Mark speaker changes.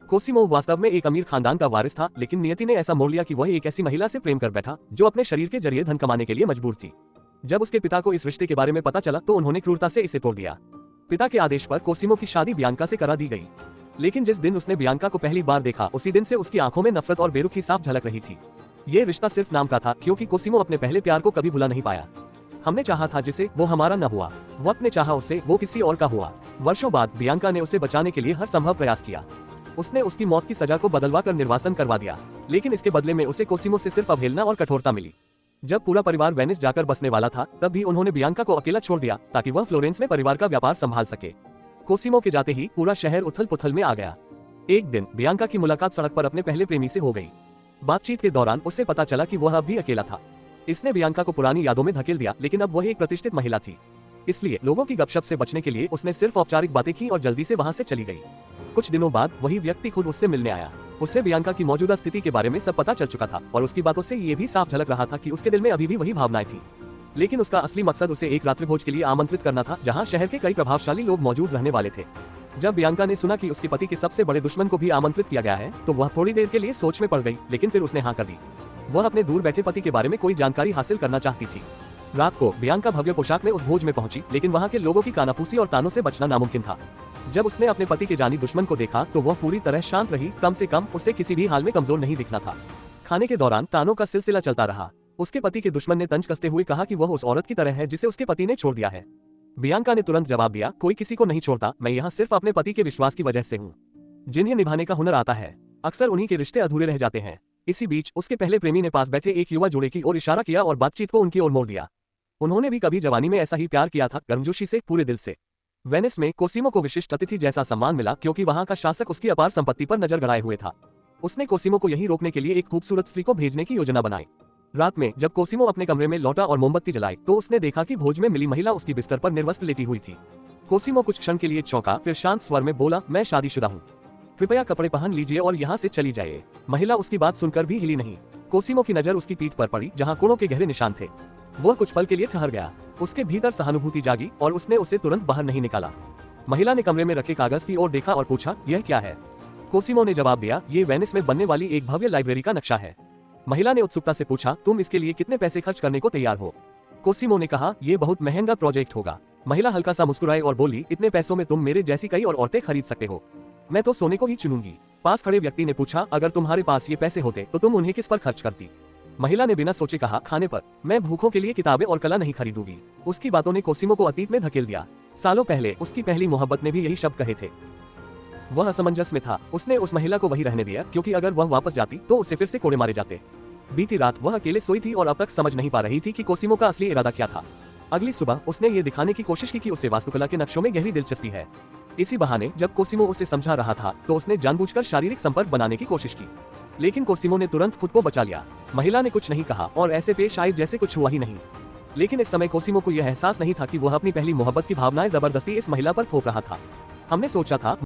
Speaker 1: Cosimo वास्तव में एक अमीर खानदान का वारिस था, लेकिन नियति ने ऐसा मोड़ लिया कि वह एक ऐसी महिला से प्रेम कर बैठा जो अपने शरीर के जरिए धन कमाने के लिए मजबूर थी। जब उसके पिता को इस रिश्ते के बारे में पता चला तो उन्होंने क्रूरता से इसे तोड़ दिया। पिता के आदेश पर कोसिमो की शादी बियांका से करा दी गई, लेकिन जिस दिन उसने बियांका को पहली बार देखा उसी दिन से उसकी आंखों में नफरत और बेरुखी साफ झलक रही थी। ये रिश्ता सिर्फ नाम का था, क्योंकि कोसिमो अपने पहले प्यार को कभी भुला नहीं पाया। हमने चाहा था जिसे, वो हमारा न हुआ। वक्त ने चाहा उसे, वो किसी और का हुआ। वर्षों बाद बियांका ने उसे बचाने के लिए हर संभव प्रयास किया। उसने उसकी मौत की सजा को बदलवा कर निर्वासन करवा दिया, लेकिन इसके बदले में उसे कोसिमो से सिर्फ अवहेलना और कठोरता मिली। जब पूरा परिवार वेनिस जाकर बसने वाला था, तब भी उन्होंने बियांका को अकेला छोड़ दिया ताकि वह फ्लोरेंस में परिवार का व्यापार संभाल सके। कोसिमो के जाते ही पूरा शहर उथल पुथल में आ गया। एक दिन बियांका की मुलाकात सड़क पर अपने पहले प्रेमी से हो गई। बातचीत के दौरान उसे पता चला कि वह अब भी अकेला था। इसने बियांका को पुरानी यादों में धकेल दिया, लेकिन अब वह एक प्रतिष्ठित महिला थी, इसलिए लोगों की गपशप से बचने के लिए उसने सिर्फ औपचारिक बातें की और जल्दी से वहां से चली गई। कुछ दिनों बाद वही व्यक्ति खुद उससे मिलने आया। उससे बियांका की मौजूदा स्थिति के बारे में सब पता चल चुका था और उसकी बातों से ये भी साफ झलक रहा था कि उसके दिल में अभी भी वही भावनाएं थी। लेकिन उसका असली मकसद उसे एक रात्रिभोज के लिए आमंत्रित करना था, जहां शहर के कई प्रभावशाली लोग मौजूद रहने वाले थे। जब बियांका ने सुना कि उसके पति के सबसे बड़े दुश्मन को भी आमंत्रित किया गया है, तो वह थोड़ी देर के लिए सोच में पड़ गई, लेकिन फिर उसने हाँ कर दी। वह अपने दूर बैठे पति के बारे में कोई जानकारी हासिल करना चाहती थी। रात को बियांका भव्य पोशाक में उस भोज में पहुंची, लेकिन वहां के लोगों की कानाफूसी और तानों से बचना नामुमकिन था। जब उसने अपने पति के जानी दुश्मन को देखा तो वह पूरी तरह शांत रही। कम से कम उसे किसी भी हाल में कमजोर नहीं दिखना था। खाने के दौरान तानों का सिलसिला चलता रहा। उसके पति के दुश्मन ने तंज कसते हुए कहा कि वह उस औरत की तरह है जिसे उसके पति ने छोड़ दिया है। बियांका ने तुरंत जवाब दिया, कोई किसी को नहीं छोड़ता, मैं यहाँ सिर्फ अपने पति के विश्वास की वजह से हूँ। जिन्हें निभाने का हुनर आता है, अक्सर उन्हीं के रिश्ते अधूरे रह जाते हैं। इसी बीच उसके पहले प्रेमी ने पास बैठे एक युवा जोड़े की ओर इशारा किया और बातचीत को उनकी ओर मोड़ दिया। उन्होंने भी कभी जवानी में ऐसा ही प्यार किया था, गर्मजोशी से, पूरे दिल से। वेनिस में कोसिमो को विशिष्ट अतिथि जैसा सम्मान मिला, क्योंकि वहां का शासक उसकी अपार संपत्ति पर नजर गड़ाए हुए था। उसने कोसिमो को यहीं रोकने के लिए एक खूबसूरत स्त्री को भेजने की योजना बनाई। रात में जब कोसिमो अपने कमरे में लौटा और मोमबत्ती जलाई, तो उसने देखा कि भोज में मिली महिला उसकी बिस्तर पर निर्वस्त्र लेटी हुई थी। कोसिमो कुछ क्षण के लिए चौंका, फिर शांत स्वर में बोला, मैं शादीशुदा हूँ, कृपया कपड़े पहन लीजिए और यहाँ से चली जाइए। महिला उसकी बात सुनकर भी हिली नहीं। कोसिमो की नजर उसकी पीठ पर पड़ी, जहाँ कोड़ों के गहरे निशान थे। वह कुछ पल के लिए ठहर गया। उसके भीतर सहानुभूति जागी और उसने उसे तुरंत बाहर नहीं निकाला। महिला ने कमरे में रखे कागज की ओर देखा और पूछा, यह क्या है? कोसिमो ने जवाब दिया, ये वेनिस में बनने वाली एक भव्य लाइब्रेरी का नक्शा है। महिला ने उत्सुकता से पूछा, तुम इसके लिए कितने पैसे खर्च करने को तैयार हो? कोसिमो ने कहा, यह बहुत महंगा प्रोजेक्ट होगा। महिला हल्का सा मुस्कुराई और बोली, इतने पैसों में तुम मेरे जैसी कई और औरतें खरीद सकते हो। मैं तो सोने को ही चुनूंगी। पास खड़े व्यक्ति ने पूछा, अगर तुम्हारे पास ये पैसे होते तो तुम उन्हें किस पर खर्च करती? महिला ने बिना सोचे कहा, खाने पर। मैं भूखों के लिए किताबें और कला नहीं खरीदूंगी। उसकी बातों ने कोसिमो को अतीत में धकेल दिया। सालों पहले उसकी पहली मोहब्बत ने भी यही शब्द कहे थे। वह असमंजस में था। उसने उस महिला को वही रहने दिया, क्योंकि अगर वह वापस जाती तो उसे फिर से कोड़े मारे जाते। बीती रात वह अकेले सोई थी और अब तक समझ नहीं पा रही थी कि कोसिमो का असली इरादा क्या था। अगली सुबह उसने ये दिखाने की कोशिश की कि उसे वास्तुकला के नक्शों में गहरी दिलचस्पी है। इसी बहाने जब कोसिमो उसे समझा रहा था तो उसने जानबूझकर शारीरिक संपर्क बनाने की कोशिश की, लेकिन कोसिमो ने तुरंत खुद को बचा लिया। महिला ने कुछ नहीं कहा और ऐसे पेश आई जैसे कुछ हुआ ही नहीं। लेकिन इस समय कोसिमो को यह एहसास नहीं था कि वह अपनी पहली मोहब्बत की भावनाएं जबरदस्ती इस महिला पर थोप रहा था। हमने सोचा था